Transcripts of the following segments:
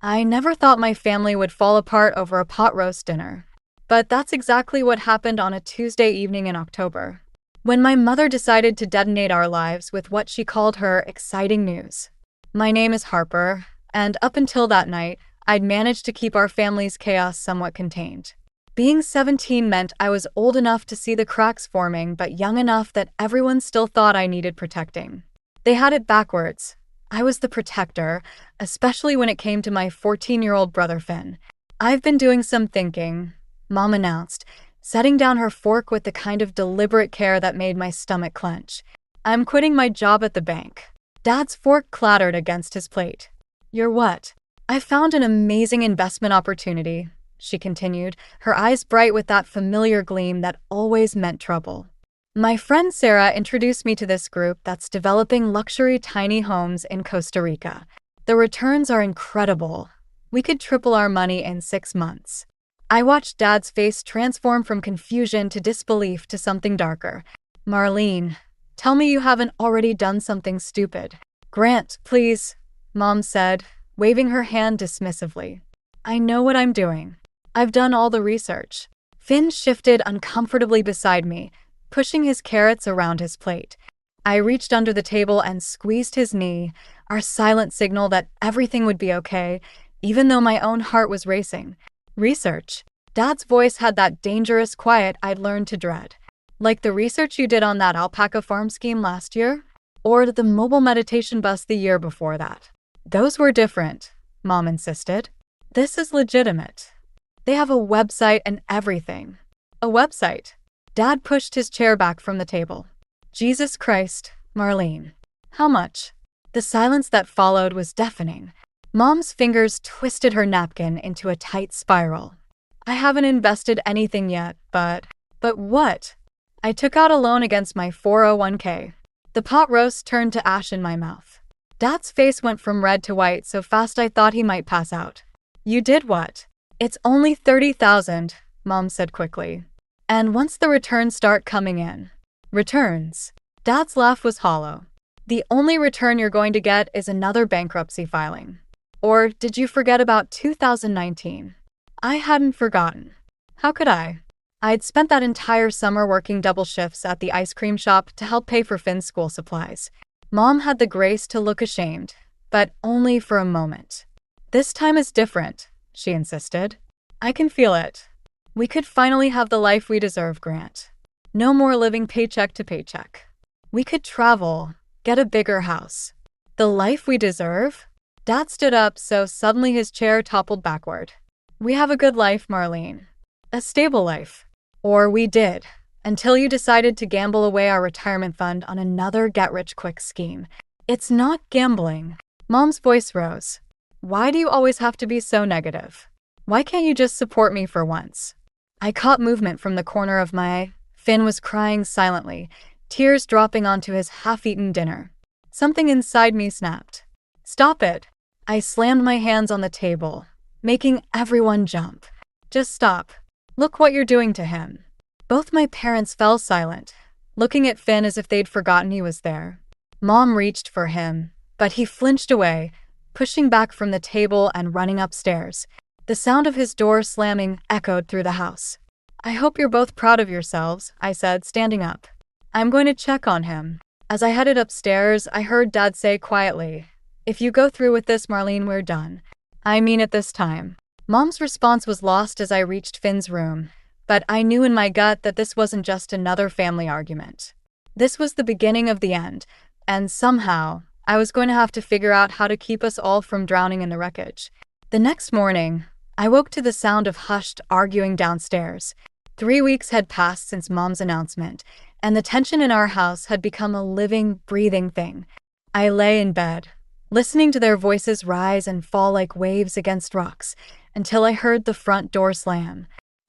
I never thought my family would fall apart over a pot roast dinner. But that's exactly what happened on a Tuesday evening in October, when my mother decided to detonate our lives with what she called her exciting news. My name is Harper, and up until that night, I'd managed to keep our family's chaos somewhat contained. Being 17 meant I was old enough to see the cracks forming, but young enough that everyone still thought I needed protecting. They had it backwards. I was the protector, especially when it came to my 14-year-old brother Finn. "I've been doing some thinking," Mom announced, setting down her fork with the kind of deliberate care that made my stomach clench. "I'm quitting my job at the bank." Dad's fork clattered against his plate. "You're what?" "I found an amazing investment opportunity," she continued, her eyes bright with that familiar gleam that always meant trouble. "My friend Sarah introduced me to this group that's developing luxury tiny homes in Costa Rica. The returns are incredible. We could triple our money in 6 months." I watched Dad's face transform from confusion to disbelief to something darker. "Marlene, tell me you haven't already done something stupid." "Grant, please," Mom said, waving her hand dismissively. "I know what I'm doing. I've done all the research." Finn shifted uncomfortably beside me, pushing his carrots around his plate. I reached under the table and squeezed his knee, our silent signal that everything would be okay, even though my own heart was racing. "Research?" Dad's voice had that dangerous quiet I'd learned to dread. "Like the research you did on that alpaca farm scheme last year? Or the mobile meditation bus the year before that?" "Those were different," Mom insisted. "This is legitimate. They have a website and everything." "A website?" Dad pushed his chair back from the table. "Jesus Christ, Marlene. How much?" The silence that followed was deafening. Mom's fingers twisted her napkin into a tight spiral. "I haven't invested anything yet, but..." "But what?" "I took out a loan against my 401k. The pot roast turned to ash in my mouth. Dad's face went from red to white so fast I thought he might pass out. "You did what?" "It's only 30,000, Mom said quickly. "And once the returns start coming in..." "Returns?" Dad's laugh was hollow. "The only return you're going to get is another bankruptcy filing." "Or did you forget about 2019? I hadn't forgotten. How could I? I'd spent that entire summer working double shifts at the ice cream shop to help pay for Finn's school supplies. Mom had the grace to look ashamed, but only for a moment. "This time is different," she insisted. "I can feel it. We could finally have the life we deserve, Grant. No more living paycheck to paycheck. We could travel, get a bigger house." "The life we deserve?" Dad stood up so suddenly his chair toppled backward. "We have a good life, Marlene. A stable life. Or we did, until you decided to gamble away our retirement fund on another get-rich-quick scheme." "It's not gambling." Mom's voice rose. "Why do you always have to be so negative? Why can't you just support me for once?" I caught movement from the corner of my eye. Finn was crying silently, tears dropping onto his half-eaten dinner. Something inside me snapped. "Stop it." I slammed my hands on the table, making everyone jump. "Just stop. Look what you're doing to him." Both my parents fell silent, looking at Finn as if they'd forgotten he was there. Mom reached for him, but he flinched away, pushing back from the table and running upstairs. The sound of his door slamming echoed through the house. "I hope you're both proud of yourselves," I said, standing up. "I'm going to check on him." As I headed upstairs, I heard Dad say quietly, "If you go through with this, Marlene, we're done. I mean it this time." Mom's response was lost as I reached Finn's room, but I knew in my gut that this wasn't just another family argument. This was the beginning of the end, and somehow, I was going to have to figure out how to keep us all from drowning in the wreckage. The next morning, I woke to the sound of hushed arguing downstairs. 3 weeks had passed since Mom's announcement, and the tension in our house had become a living, breathing thing. I lay in bed, listening to their voices rise and fall like waves against rocks, until I heard the front door slam.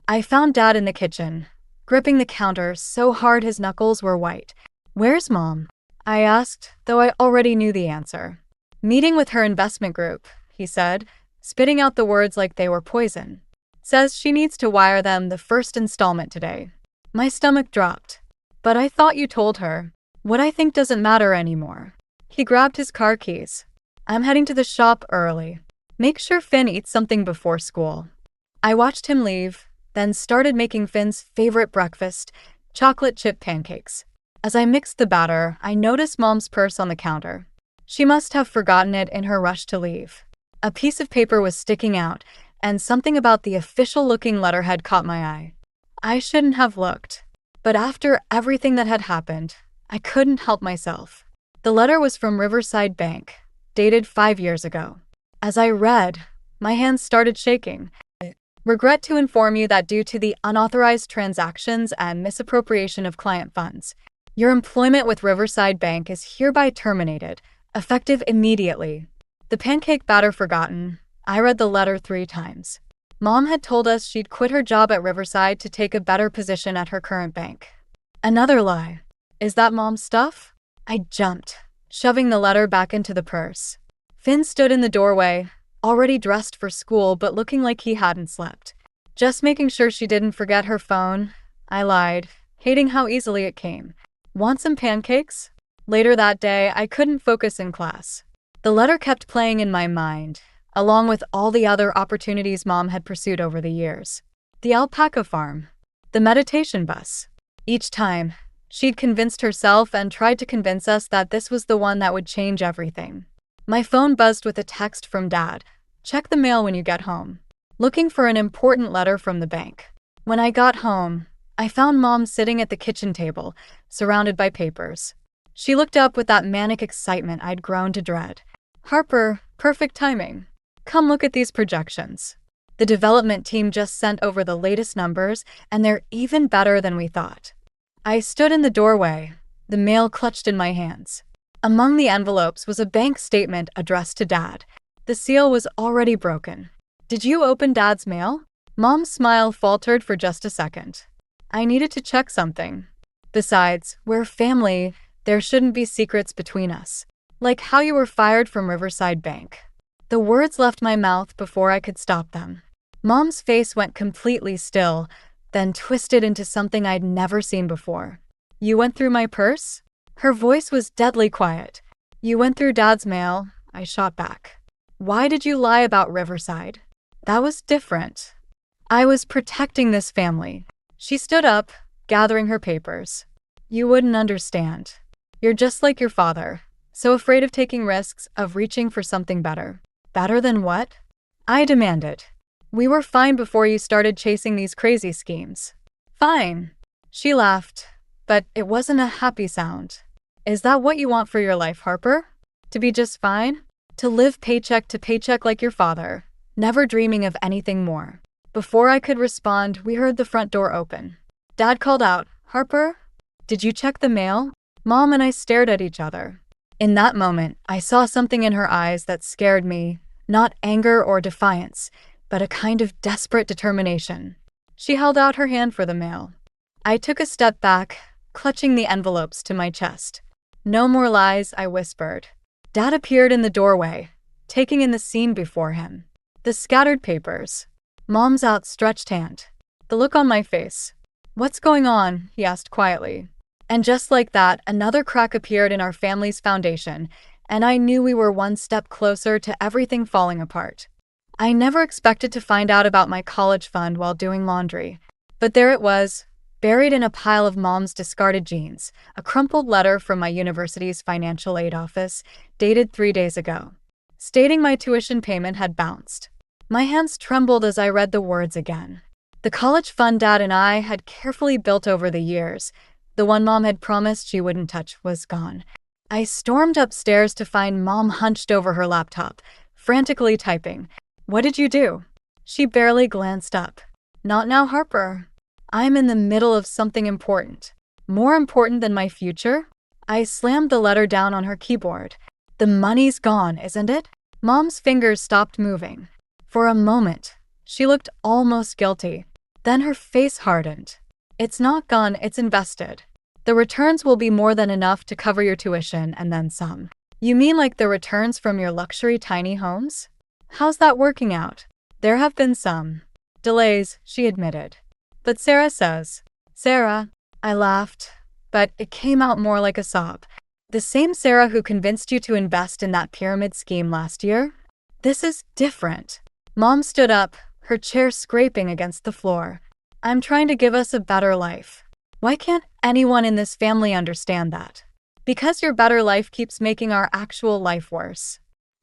I found Dad in the kitchen, gripping the counter so hard his knuckles were white. "Where's Mom?" I asked, though I already knew the answer. "Meeting with her investment group," he said, spitting out the words like they were poison. "Says she needs to wire them the first installment today." My stomach dropped. "But I thought you told her." "What I think doesn't matter anymore." He grabbed his car keys. "I'm heading to the shop early. Make sure Finn eats something before school. I watched him leave, then started making Finn's favorite breakfast, chocolate chip pancakes. As I mixed the batter, I noticed Mom's purse on the counter. She must have forgotten it in her rush to leave. A piece of paper was sticking out, and something about the official-looking letterhead caught my eye. I shouldn't have looked. But after everything that had happened, I couldn't help myself. The letter was from Riverside Bank, dated 5 years ago. As I read, my hands started shaking. Regret to inform you that due to the unauthorized transactions and misappropriation of client funds, your employment with Riverside Bank is hereby terminated, effective immediately. The pancake batter forgotten, I read the letter 3 times. Mom had told us she'd quit her job at Riverside to take a better position at her current bank. Another lie. Is that Mom's stuff? I jumped, shoving the letter back into the purse. Finn stood in the doorway, already dressed for school but looking like he hadn't slept. Just making sure she didn't forget her phone, I lied, hating how easily it came. Want some pancakes? Later that day, I couldn't focus in class. The letter kept playing in my mind, along with all the other opportunities Mom had pursued over the years. The alpaca farm, the meditation bus. Each time, she'd convinced herself and tried to convince us that this was the one that would change everything. My phone buzzed with a text from Dad. Check the mail when you get home. Looking for an important letter from the bank. When I got home, I found Mom sitting at the kitchen table, surrounded by papers. She looked up with that manic excitement I'd grown to dread. Harper, perfect timing. Come look at these projections. The development team just sent over the latest numbers, and they're even better than we thought. I stood in the doorway, the mail clutched in my hands. Among the envelopes was a bank statement addressed to Dad. The seal was already broken. Did you open Dad's mail? Mom's smile faltered for just a second. I needed to check something. Besides, we're family, there shouldn't be secrets between us. Like how you were fired from Riverside Bank. The words left my mouth before I could stop them. Mom's face went completely still, then twisted into something I'd never seen before. You went through my purse? Her voice was deadly quiet. You went through Dad's mail, I shot back. Why did you lie about Riverside? That was different. I was protecting this family. She stood up, gathering her papers. You wouldn't understand. You're just like your father, so afraid of taking risks, of reaching for something better. Better than what? I demanded. We were fine before you started chasing these crazy schemes. Fine. She laughed, but it wasn't a happy sound. Is that what you want for your life, Harper? To be just fine? To live paycheck to paycheck like your father, never dreaming of anything more. Before I could respond, we heard the front door open. Dad called out, Harper? Did you check the mail? Mom and I stared at each other. In that moment, I saw something in her eyes that scared me, not anger or defiance, but a kind of desperate determination. She held out her hand for the mail. I took a step back, clutching the envelopes to my chest. No more lies, I whispered. Dad appeared in the doorway, taking in the scene before him. The scattered papers. Mom's outstretched hand. The look on my face. What's going on? He asked quietly. And just like that, another crack appeared in our family's foundation, and I knew we were one step closer to everything falling apart. I never expected to find out about my college fund while doing laundry. But there it was, buried in a pile of Mom's discarded jeans, a crumpled letter from my university's financial aid office, dated 3 days ago, stating my tuition payment had bounced. My hands trembled as I read the words again. The college fund Dad and I had carefully built over the years, the one Mom had promised she wouldn't touch, was gone. I stormed upstairs to find Mom hunched over her laptop, frantically typing. What did you do? She barely glanced up. Not now, Harper. I'm in the middle of something important. More important than my future? I slammed the letter down on her keyboard. The money's gone, isn't it? Mom's fingers stopped moving. For a moment, she looked almost guilty. Then her face hardened. It's not gone, it's invested. The returns will be more than enough to cover your tuition and then some. You mean like the returns from your luxury tiny homes? How's that working out? There have been some delays, she admitted. But Sarah says. Sarah, I laughed, but it came out more like a sob. The same Sarah who convinced you to invest in that pyramid scheme last year? This is different. Mom stood up, her chair scraping against the floor. I'm trying to give us a better life. Why can't anyone in this family understand that? Because your better life keeps making our actual life worse.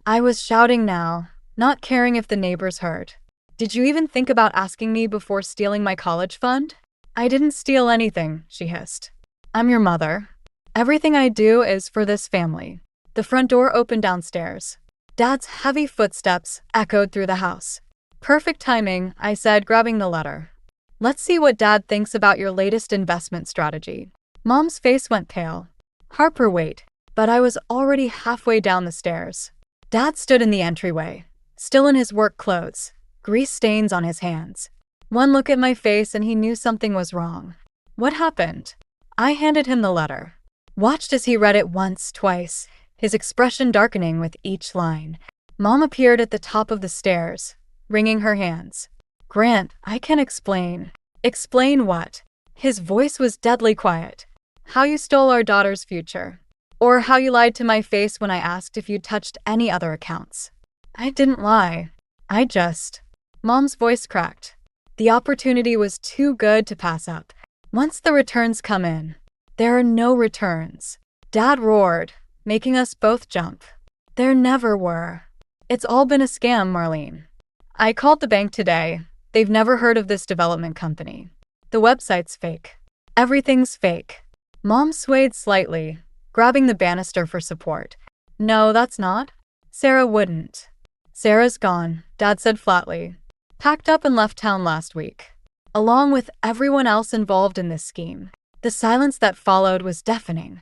I was shouting now, not caring if the neighbors heard. Did you even think about asking me before stealing my college fund? I didn't steal anything, she hissed. I'm your mother. Everything I do is for this family. The front door opened downstairs. Dad's heavy footsteps echoed through the house. Perfect timing, I said, grabbing the letter. Let's see what Dad thinks about your latest investment strategy. Mom's face went pale. Harper, wait. But I was already halfway down the stairs. Dad stood in the entryway, still in his work clothes, grease stains on his hands. One look at my face and he knew something was wrong. What happened? I handed him the letter. Watched as he read it once, twice, his expression darkening with each line. Mom appeared at the top of the stairs, wringing her hands. Grant, I can explain. Explain what? His voice was deadly quiet. How you stole our daughter's future. Or how you lied to my face when I asked if you'd touched any other accounts. I didn't lie. Mom's voice cracked. The opportunity was too good to pass up. Once the returns come in, there are no returns. Dad roared, making us both jump. There never were. It's all been a scam, Marlene. I called the bank today. They've never heard of this development company. The website's fake. Everything's fake. Mom swayed slightly, grabbing the banister for support. No, that's not. Sarah wouldn't. Sarah's gone, Dad said flatly. Packed up and left town last week. Along with everyone else involved in this scheme. The silence that followed was deafening.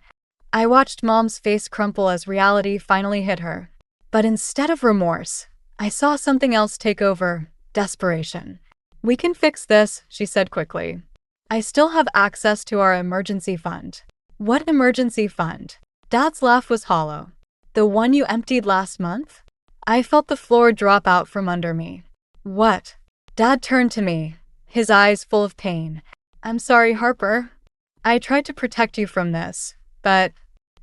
I watched Mom's face crumple as reality finally hit her. But instead of remorse, I saw something else take over, desperation. We can fix this, she said quickly. I still have access to our emergency fund. What emergency fund? Dad's laugh was hollow. The one you emptied last month? I felt the floor drop out from under me. What? Dad turned to me, his eyes full of pain. I'm sorry, Harper. I tried to protect you from this, but...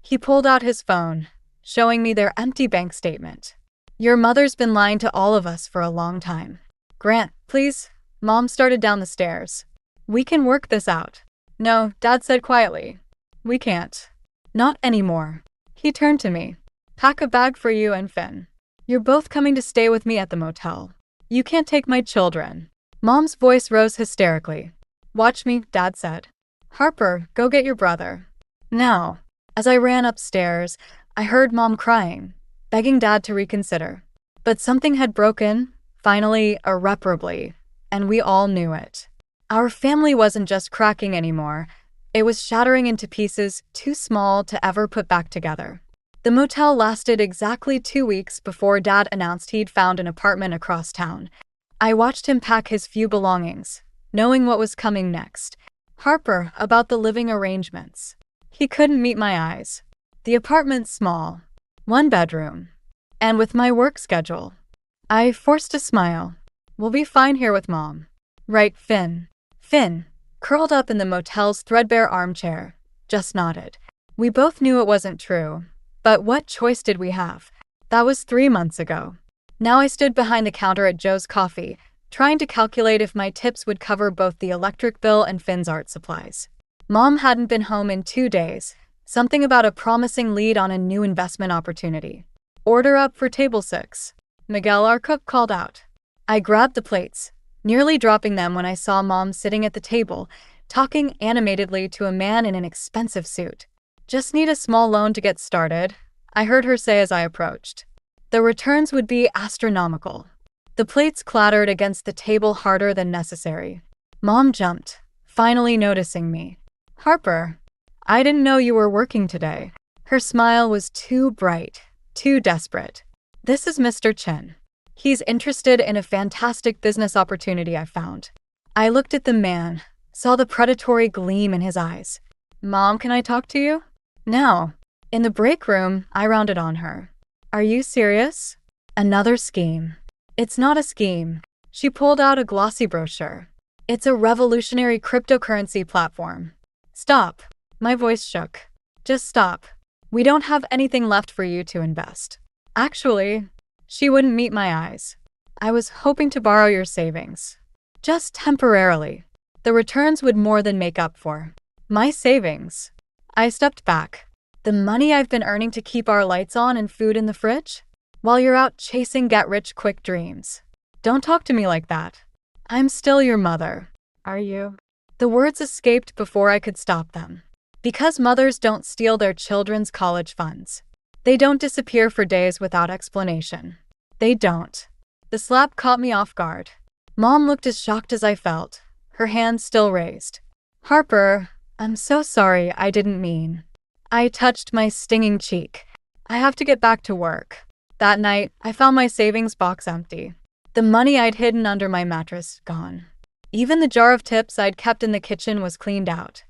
He pulled out his phone, showing me their empty bank statement. Your mother's been lying to all of us for a long time. Grant, please. Mom started down the stairs. We can work this out. No, Dad said quietly. We can't. Not anymore. He turned to me. Pack a bag for you and Finn. You're both coming to stay with me at the motel. You can't take my children. Mom's voice rose hysterically. Watch me, Dad said. Harper, go get your brother. Now. As I ran upstairs, I heard Mom crying, begging Dad to reconsider. But something had broken, finally, irreparably, and we all knew it. Our family wasn't just cracking anymore. It was shattering into pieces too small to ever put back together. The motel lasted exactly 2 weeks before Dad announced he'd found an apartment across town. I watched him pack his few belongings, knowing what was coming next. Harper, about the living arrangements. He couldn't meet my eyes. The apartment's small, 1 bedroom, and with my work schedule. I forced a smile. We'll be fine here with Mom. Right, Finn? Finn, curled up in the motel's threadbare armchair, just nodded. We both knew it wasn't true, but what choice did we have? That was 3 months ago. Now I stood behind the counter at Joe's Coffee, trying to calculate if my tips would cover both the electric bill and Finn's art supplies. Mom hadn't been home in 2 days, something about a promising lead on a new investment opportunity. Order up for table 6. Miguel, our cook, called out. I grabbed the plates, nearly dropping them when I saw Mom sitting at the table, talking animatedly to a man in an expensive suit. Just need a small loan to get started, I heard her say as I approached. The returns would be astronomical. The plates clattered against the table harder than necessary. Mom jumped, finally noticing me. Harper, I didn't know you were working today. Her smile was too bright, too desperate. This is Mr. Chen. He's interested in a fantastic business opportunity I found. I looked at the man, saw the predatory gleam in his eyes. Mom, can I talk to you? Now. In the break room, I rounded on her. Are you serious? Another scheme. It's not a scheme. She pulled out a glossy brochure. It's a revolutionary cryptocurrency platform. Stop. My voice shook. Just stop. We don't have anything left for you to invest. Actually, She wouldn't meet my eyes. I was hoping to borrow your savings. Just temporarily. The returns would more than make up for my savings. I stepped back. The money I've been earning to keep our lights on and food in the fridge? While you're out chasing get-rich-quick dreams. Don't talk to me like that. I'm still your mother. Are you? The words escaped before I could stop them. Because mothers don't steal their children's college funds. They don't disappear for days without explanation. They don't. The slap caught me off guard. Mom looked as shocked as I felt, her hand still raised. Harper, I'm so sorry, I didn't mean. I touched my stinging cheek. I have to get back to work. That night, I found my savings box empty. The money I'd hidden under my mattress, gone. Even the jar of tips I'd kept in the kitchen was cleaned out.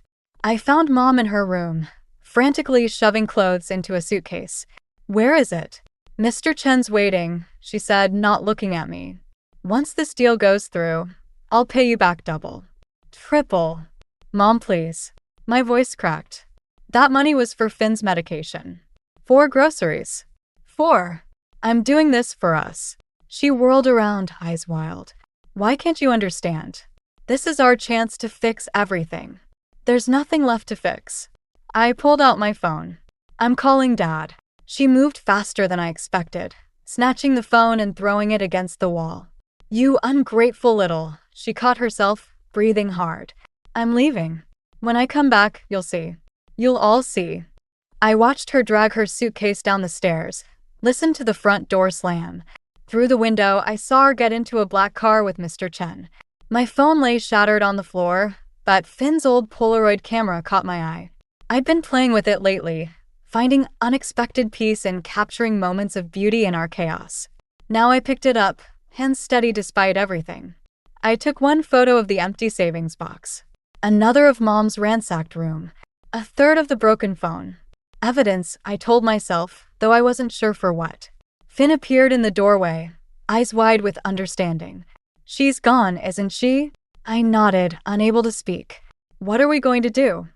I found Mom in her room, frantically shoving clothes into a suitcase. Where is it? Mr. Chen's waiting, she said, not looking at me. Once this deal goes through, I'll pay you back double. Triple. Mom, please. My voice cracked. That money was for Finn's medication. 4 groceries. 4. I'm doing this for us. She whirled around, eyes wild. Why can't you understand? This is our chance to fix everything. There's nothing left to fix. I pulled out my phone. I'm calling Dad. She moved faster than I expected, snatching the phone and throwing it against the wall. You ungrateful little, she caught herself, breathing hard. I'm leaving. When I come back, you'll see. You'll all see. I watched her drag her suitcase down the stairs, listened to the front door slam. Through the window, I saw her get into a black car with Mr. Chen. My phone lay shattered on the floor, but Finn's old Polaroid camera caught my eye. I'd been playing with it lately, finding unexpected peace and capturing moments of beauty in our chaos. Now I picked it up, hands steady despite everything. I took one photo of the empty savings box, another of Mom's ransacked room, a third of the broken phone. Evidence, I told myself, though I wasn't sure for what. Finn appeared in the doorway, eyes wide with understanding. She's gone, isn't she? I nodded, unable to speak. What are we going to do?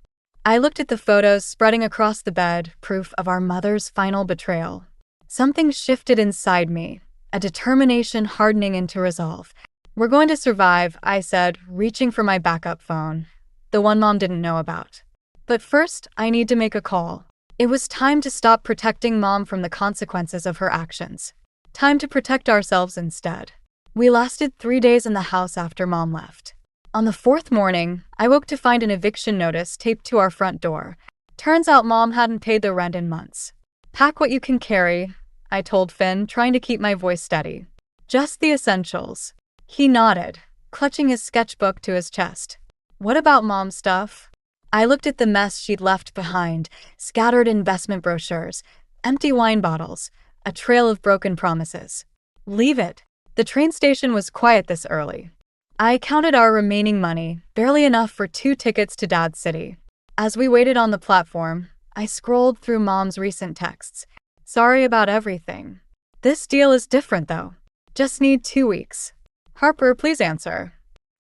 I looked at the photos spreading across the bed, proof of our mother's final betrayal. Something shifted inside me, a determination hardening into resolve. We're going to survive, I said, reaching for my backup phone, the one Mom didn't know about. But first, I need to make a call. It was time to stop protecting Mom from the consequences of her actions. Time to protect ourselves instead. We lasted 3 days in the house after Mom left. On the 4th morning, I woke to find an eviction notice taped to our front door. Turns out Mom hadn't paid the rent in months. Pack what you can carry, I told Finn, trying to keep my voice steady. Just the essentials. He nodded, clutching his sketchbook to his chest. What about Mom's stuff? I looked at the mess she'd left behind, scattered investment brochures, empty wine bottles, a trail of broken promises. Leave it. The train station was quiet this early. I counted our remaining money, barely enough for 2 tickets to Dad's city. As we waited on the platform, I scrolled through Mom's recent texts. Sorry about everything. This deal is different though. Just need 2 weeks. Harper, please answer.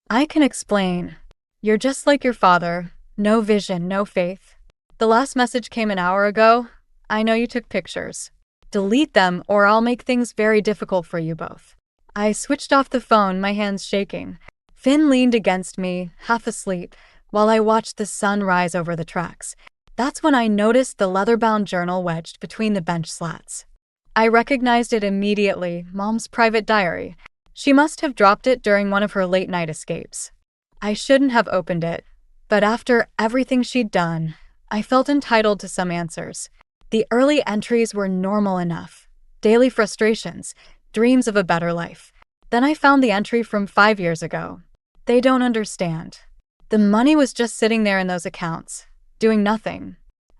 I can explain. You're just like your father. No vision, no faith. The last message came an hour ago. I know you took pictures. Delete them or I'll make things very difficult for you both. I switched off the phone, my hands shaking. Finn leaned against me, half asleep, while I watched the sun rise over the tracks. That's when I noticed the leather-bound journal wedged between the bench slats. I recognized it immediately, Mom's private diary. She must have dropped it during one of her late-night escapes. I shouldn't have opened it, but after everything she'd done, I felt entitled to some answers. The early entries were normal enough. Daily frustrations, dreams of a better life. Then I found the entry from 5 years ago. They don't understand. The money was just sitting there in those accounts, doing nothing.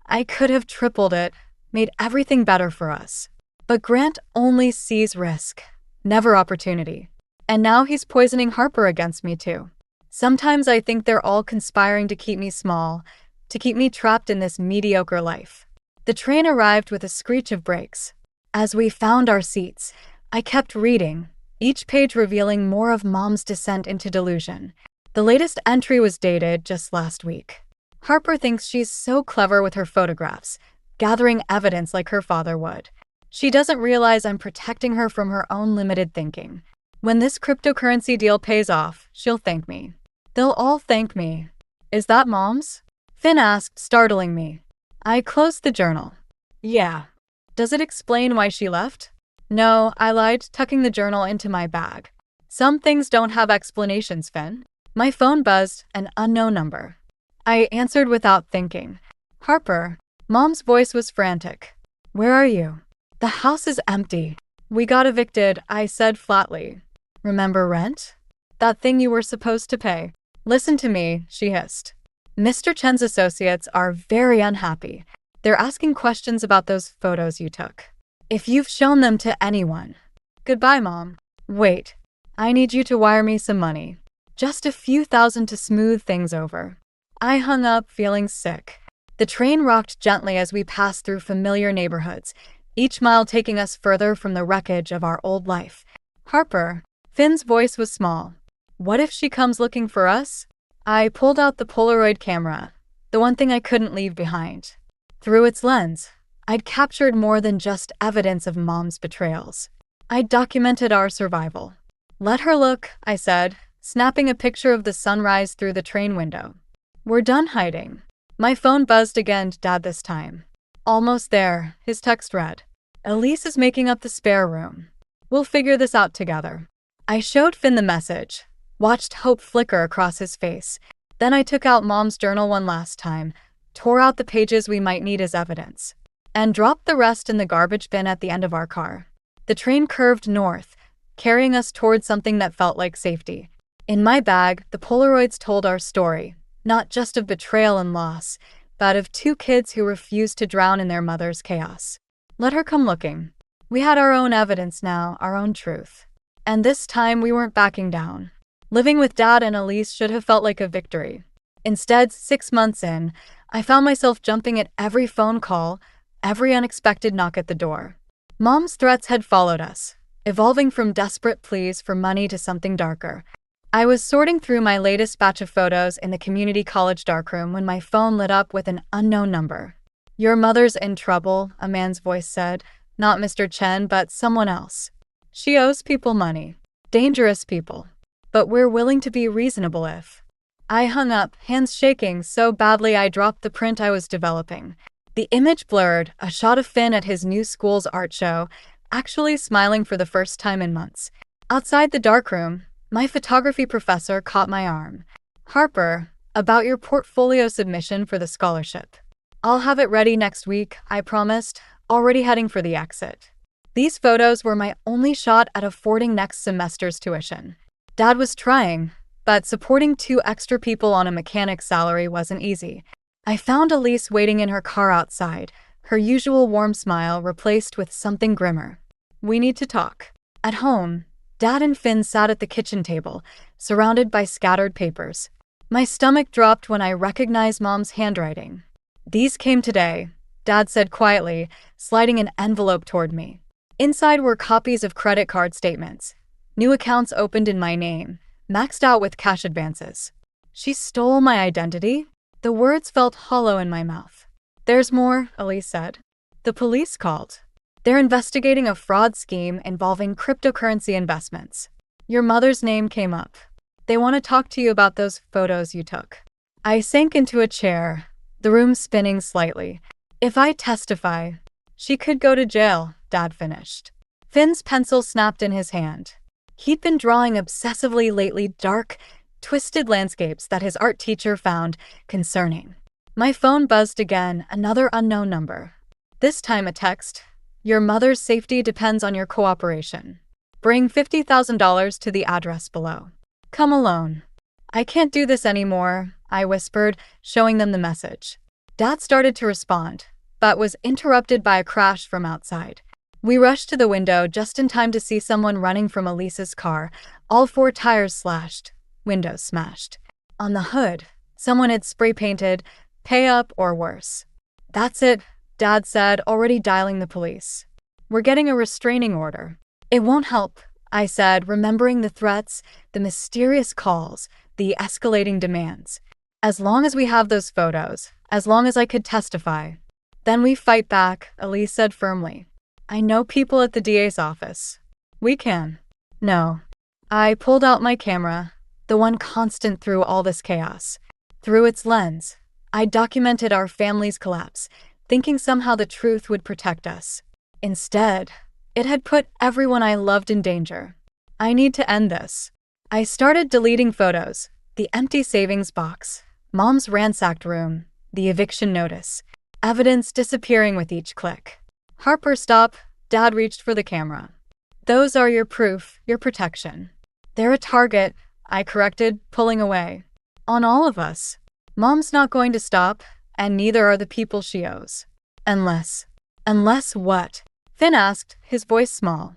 I could have tripled it, made everything better for us. But Grant only sees risk, never opportunity. And now he's poisoning Harper against me too. Sometimes I think they're all conspiring to keep me small, to keep me trapped in this mediocre life. The train arrived with a screech of brakes. As we found our seats, I kept reading, each page revealing more of Mom's descent into delusion. The latest entry was dated just last week. Harper thinks she's so clever with her photographs, gathering evidence like her father would. She doesn't realize I'm protecting her from her own limited thinking. When this cryptocurrency deal pays off, she'll thank me. They'll all thank me. Is that Mom's? Finn asked, startling me. I closed the journal. Yeah. Does it explain why she left? No, I lied, tucking the journal into my bag. Some things don't have explanations, Finn. My phone buzzed, an unknown number. I answered without thinking. Harper. Mom's voice was frantic. Where are you? The house is empty. We got evicted, I said flatly. Remember rent? That thing you were supposed to pay. Listen to me, she hissed. Mr. Chen's associates are very unhappy. They're asking questions about those photos you took. If you've shown them to anyone. Goodbye, Mom. Wait. I need you to wire me some money. Just a few thousand to smooth things over. I hung up, feeling sick. The train rocked gently as we passed through familiar neighborhoods, each mile taking us further from the wreckage of our old life. Harper. Finn's voice was small. What if she comes looking for us? I pulled out the Polaroid camera, the one thing I couldn't leave behind. Through its lens, I'd captured more than just evidence of Mom's betrayals. I'd documented our survival. Let her look, I said, snapping a picture of the sunrise through the train window. We're done hiding. My phone buzzed again, Dad this time. Almost there, his text read. Elise is making up the spare room. We'll figure this out together. I showed Finn the message, watched hope flicker across his face. Then I took out Mom's journal one last time, tore out the pages we might need as evidence, and dropped the rest in the garbage bin at the end of our car. The train curved north, carrying us towards something that felt like safety. In my bag, the Polaroids told our story, not just of betrayal and loss, but of two kids who refused to drown in their mother's chaos. Let her come looking. We had our own evidence now, our own truth. And this time we weren't backing down. Living with Dad and Elise should have felt like a victory. Instead, 6 months in, I found myself jumping at every phone call, every unexpected knock at the door. Mom's threats had followed us, evolving from desperate pleas for money to something darker. I was sorting through my latest batch of photos in the community college darkroom when my phone lit up with an unknown number. Your mother's in trouble, a man's voice said. Not Mr. Chen, but someone else. She owes people money. Dangerous people. But we're willing to be reasonable if. I hung up, hands shaking so badly I dropped the print I was developing. The image blurred, a shot of Finn at his new school's art show, actually smiling for the first time in months. Outside the darkroom, my photography professor caught my arm. Harper, about your portfolio submission for the scholarship. I'll have it ready next week, I promised, already heading for the exit. These photos were my only shot at affording next semester's tuition. Dad was trying, but supporting 2 extra people on a mechanic's salary wasn't easy. I found Elise waiting in her car outside, her usual warm smile replaced with something grimmer. We need to talk. At home, Dad and Finn sat at the kitchen table, surrounded by scattered papers. My stomach dropped when I recognized Mom's handwriting. These came today, Dad said quietly, sliding an envelope toward me. Inside were copies of credit card statements. New accounts opened in my name, maxed out with cash advances. She stole my identity? The words felt hollow in my mouth. There's more, Elise said. The police called. They're investigating a fraud scheme involving cryptocurrency investments. Your mother's name came up. They want to talk to you about those photos you took. I sank into a chair, the room spinning slightly. If I testify, she could go to jail, Dad finished. Finn's pencil snapped in his hand. He'd been drawing obsessively lately, dark, twisted landscapes that his art teacher found concerning. My phone buzzed again, another unknown number. This time a text. Your mother's safety depends on your cooperation. Bring $50,000 to the address below. Come alone. I can't do this anymore, I whispered, showing them the message. Dad started to respond, but was interrupted by a crash from outside. We rushed to the window just in time to see someone running from Elise's car, all 4 tires slashed, windows smashed. On the hood, someone had spray painted, "Pay up or worse." That's it, Dad said, already dialing the police. We're getting a restraining order. It won't help, I said, remembering the threats, the mysterious calls, the escalating demands. As long as we have those photos, as long as I could testify. Then we fight back, Elise said firmly. I know people at the DA's office. We can. No. I pulled out my camera, the one constant through all this chaos. Through its lens, I documented our family's collapse, thinking somehow the truth would protect us. Instead, it had put everyone I loved in danger. I need to end this. I started deleting photos, the empty savings box, Mom's ransacked room, the eviction notice, evidence disappearing with each click. Harper, stop. Dad reached for the camera. Those are your proof, your protection. They're a target, I corrected, pulling away. On all of us. Mom's not going to stop, and neither are the people she owes. Unless. Unless what? Finn asked, his voice small.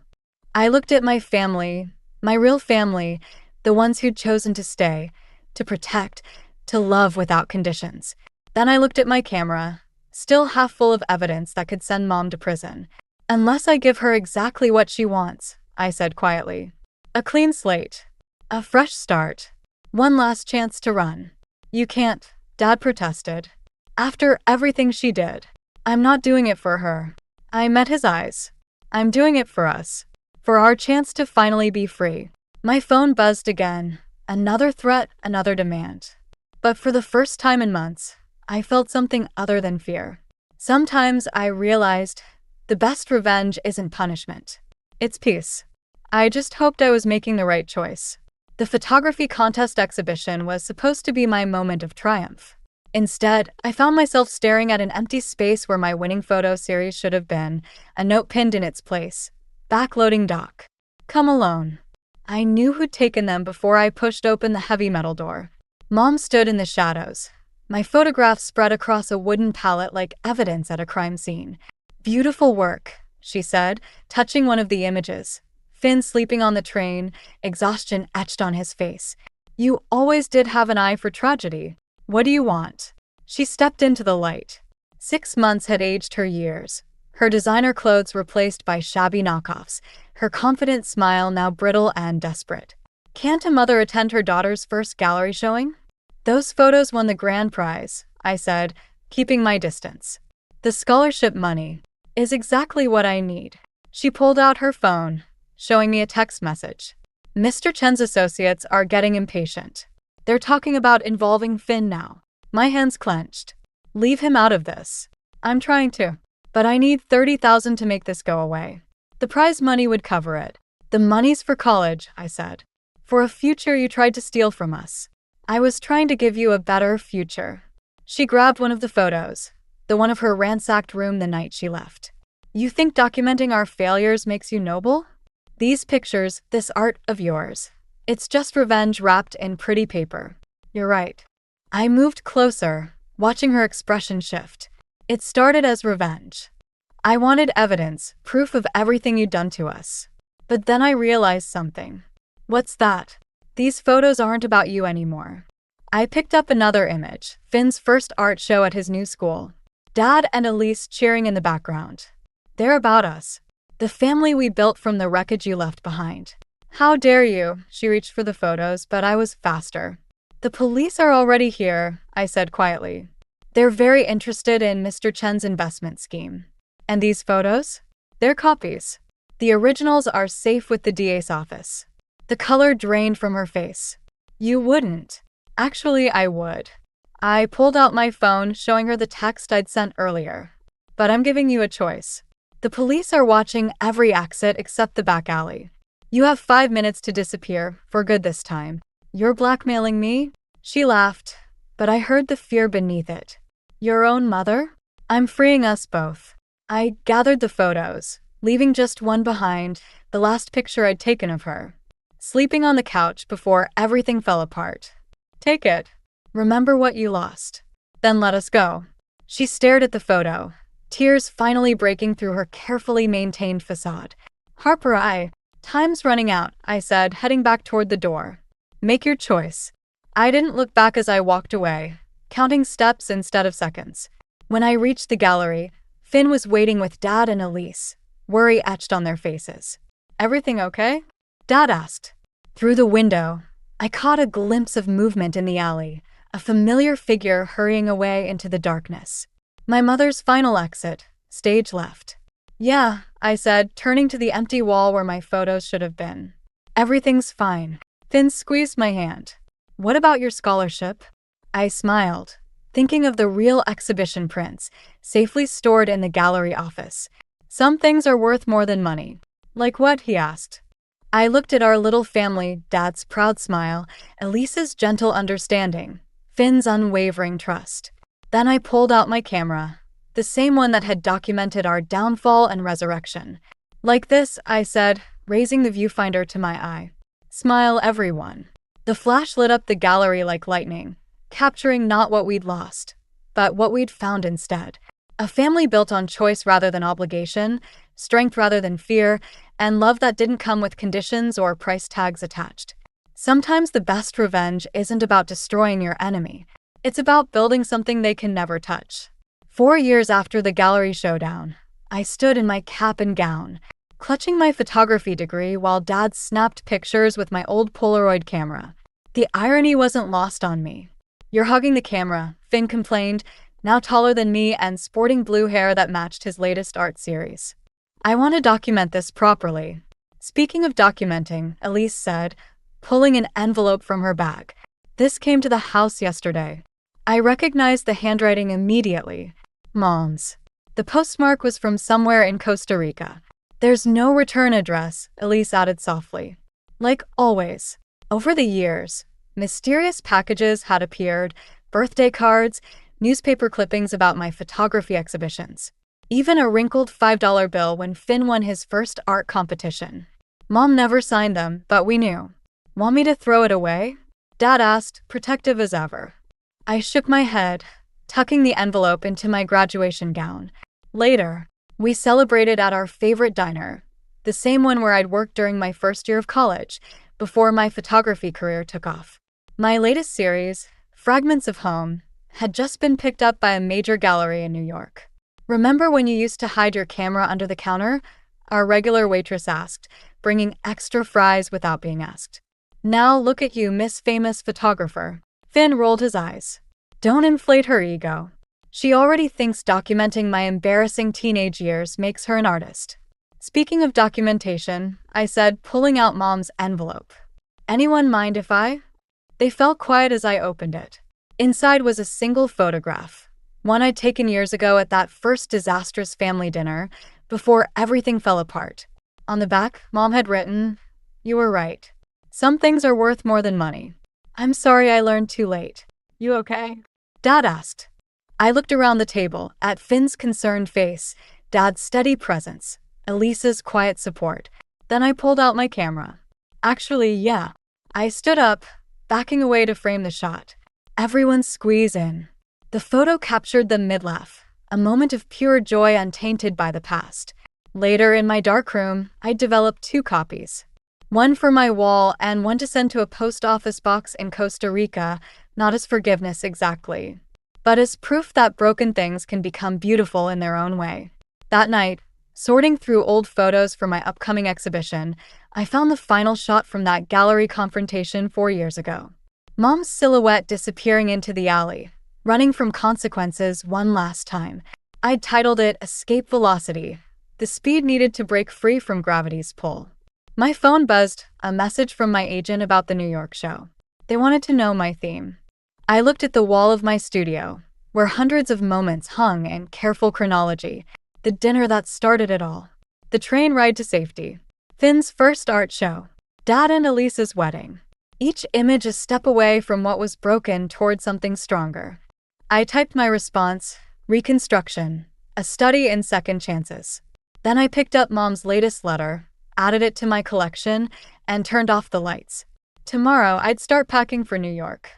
I looked at my family, my real family, the ones who'd chosen to stay, to protect, to love without conditions. Then I looked at my camera, still half full of evidence that could send Mom to prison. Unless I give her exactly what she wants, I said quietly. A clean slate. A fresh start. One last chance to run. You can't, Dad protested. After everything she did. I'm not doing it for her. I met his eyes. I'm doing it for us. For our chance to finally be free. My phone buzzed again. Another threat, another demand. But for the first time in months, I felt something other than fear. Sometimes I realized the best revenge isn't punishment. It's peace. I just hoped I was making the right choice. The photography contest exhibition was supposed to be my moment of triumph. Instead, I found myself staring at an empty space where my winning photo series should have been, a note pinned in its place. Backloading doc. Come alone. I knew who'd taken them before I pushed open the heavy metal door. Mom stood in the shadows. My photographs spread across a wooden pallet like evidence at a crime scene. Beautiful work, she said, touching one of the images. Finn sleeping on the train, exhaustion etched on his face. You always did have an eye for tragedy. What do you want? She stepped into the light. 6 months had aged her years. Her designer clothes replaced by shabby knockoffs, her confident smile now brittle and desperate. Can't a mother attend her daughter's first gallery showing? Those photos won the grand prize, I said, keeping my distance. The scholarship money is exactly what I need. She pulled out her phone, showing me a text message. Mr. Chen's associates are getting impatient. They're talking about involving Finn now. My hands clenched. Leave him out of this. I'm trying to. But I need $30,000 to make this go away. The prize money would cover it. The money's for college, I said. For a future you tried to steal from us. I was trying to give you a better future. She grabbed one of the photos, the one of her ransacked room the night she left. You think documenting our failures makes you noble? These pictures, this art of yours. It's just revenge wrapped in pretty paper. You're right. I moved closer, watching her expression shift. It started as revenge. I wanted evidence, proof of everything you'd done to us. But then I realized something. What's that? These photos aren't about you anymore. I picked up another image, Finn's first art show at his new school. Dad and Elise cheering in the background. They're about us. The family we built from the wreckage you left behind. How dare you? She reached for the photos, but I was faster. The police are already here, I said quietly. They're very interested in Mr. Chen's investment scheme. And these photos? They're copies. The originals are safe with the DA's office. The color drained from her face. You wouldn't. Actually, I would. I pulled out my phone, showing her the text I'd sent earlier. But I'm giving you a choice. The police are watching every exit except the back alley. You have 5 minutes to disappear, for good this time. You're blackmailing me? She laughed, but I heard the fear beneath it. Your own mother? I'm freeing us both. I gathered the photos, leaving just one behind, the last picture I'd taken of her. Sleeping on the couch before everything fell apart. Take it. Remember what you lost. Then let us go. She stared at the photo, tears finally breaking through her carefully maintained facade. Harper, time's running out, I said, heading back toward the door. Make your choice. I didn't look back as I walked away, counting steps instead of seconds. When I reached the gallery, Finn was waiting with Dad and Elise, worry etched on their faces. Everything okay? Dad asked. Through the window, I caught a glimpse of movement in the alley, a familiar figure hurrying away into the darkness. My mother's final exit, stage left. Yeah, I said, turning to the empty wall where my photos should have been. Everything's fine. Finn squeezed my hand. What about your scholarship? I smiled, thinking of the real exhibition prints, safely stored in the gallery office. Some things are worth more than money. Like what? He asked. I looked at our little family, Dad's proud smile, Elise's gentle understanding, Finn's unwavering trust. Then I pulled out my camera, the same one that had documented our downfall and resurrection. Like this, I said, raising the viewfinder to my eye. Smile, everyone. The flash lit up the gallery like lightning, capturing not what we'd lost, but what we'd found instead. A family built on choice rather than obligation, strength rather than fear, and love that didn't come with conditions or price tags attached. Sometimes the best revenge isn't about destroying your enemy. It's about building something they can never touch. 4 years after the gallery showdown, I stood in my cap and gown, clutching my photography degree while Dad snapped pictures with my old Polaroid camera. The irony wasn't lost on me. You're hugging the camera, Finn complained, now taller than me and sporting blue hair that matched his latest art series. I want to document this properly. Speaking of documenting, Elise said, pulling an envelope from her bag. This came to the house yesterday. I recognized the handwriting immediately. Mom's. The postmark was from somewhere in Costa Rica. There's no return address, Elise added softly. Like always. Over the years, mysterious packages had appeared, birthday cards, newspaper clippings about my photography exhibitions. Even a wrinkled $5 bill when Finn won his first art competition. Mom never signed them, but we knew. Want me to throw it away? Dad asked, protective as ever. I shook my head, tucking the envelope into my graduation gown. Later, we celebrated at our favorite diner, the same one where I'd worked during my first year of college, before my photography career took off. My latest series, Fragments of Home, had just been picked up by a major gallery in New York. Remember when you used to hide your camera under the counter? Our regular waitress asked, bringing extra fries without being asked. Now look at you, Miss Famous Photographer. Finn rolled his eyes. Don't inflate her ego. She already thinks documenting my embarrassing teenage years makes her an artist. Speaking of documentation, I said, pulling out Mom's envelope. Anyone mind if I? They fell quiet as I opened it. Inside was a single photograph, one I'd taken years ago at that first disastrous family dinner, before everything fell apart. On the back, Mom had written, "You were right. Some things are worth more than money. I'm sorry I learned too late. You okay?" Dad asked. I looked around the table, at Finn's concerned face, Dad's steady presence, Elise's quiet support. Then I pulled out my camera. Actually, yeah. I stood up, backing away to frame the shot. Everyone squeeze in. The photo captured the mid-laugh, a moment of pure joy untainted by the past. Later, in my dark room, I developed 2 copies. One for my wall and one to send to a post office box in Costa Rica, not as forgiveness exactly, but as proof that broken things can become beautiful in their own way. That night, sorting through old photos for my upcoming exhibition, I found the final shot from that gallery confrontation 4 years ago. Mom's silhouette disappearing into the alley, running from consequences one last time. I'd titled it Escape Velocity, the speed needed to break free from gravity's pull. My phone buzzed, a message from my agent about the New York show. They wanted to know my theme. I looked at the wall of my studio, where hundreds of moments hung in careful chronology. The dinner that started it all. The train ride to safety. Finn's first art show. Dad and Elise's wedding. Each image a step away from what was broken toward something stronger. I typed my response, reconstruction, a study in second chances. Then I picked up Mom's latest letter, added it to my collection, and turned off the lights. Tomorrow, I'd start packing for New York.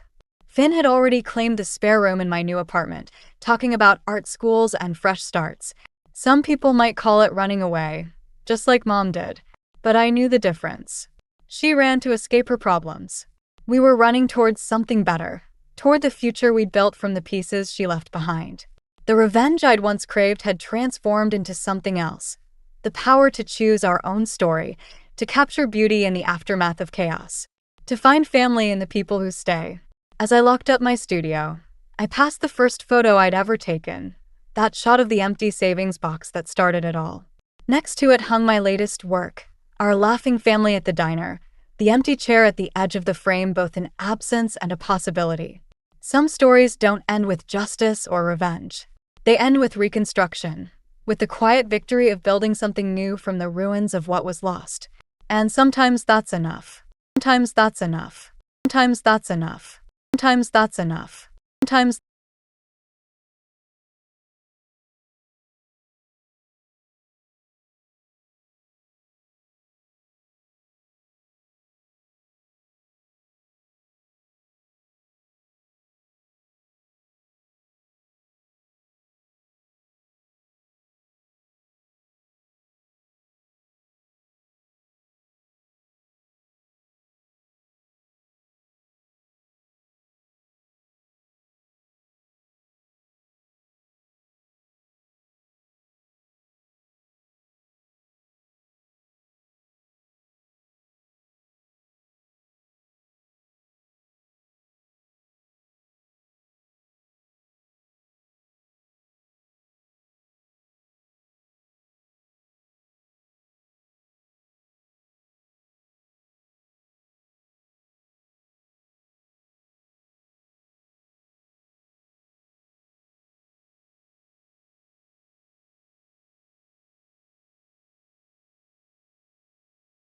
Finn had already claimed the spare room in my new apartment, talking about art schools and fresh starts. Some people might call it running away, just like Mom did. But I knew the difference. She ran to escape her problems. We were running towards something better, toward the future we'd built from the pieces she left behind. The revenge I'd once craved had transformed into something else. The power to choose our own story, to capture beauty in the aftermath of chaos, to find family in the people who stay. As I locked up my studio, I passed the first photo I'd ever taken, that shot of the empty savings box that started it all. Next to it hung my latest work, our laughing family at the diner, the empty chair at the edge of the frame, both an absence and a possibility. Some stories don't end with justice or revenge. They end with reconstruction, with the quiet victory of building something new from the ruins of what was lost. And sometimes that's enough. Sometimes that's enough. Sometimes that's enough. Sometimes that's enough. Sometimes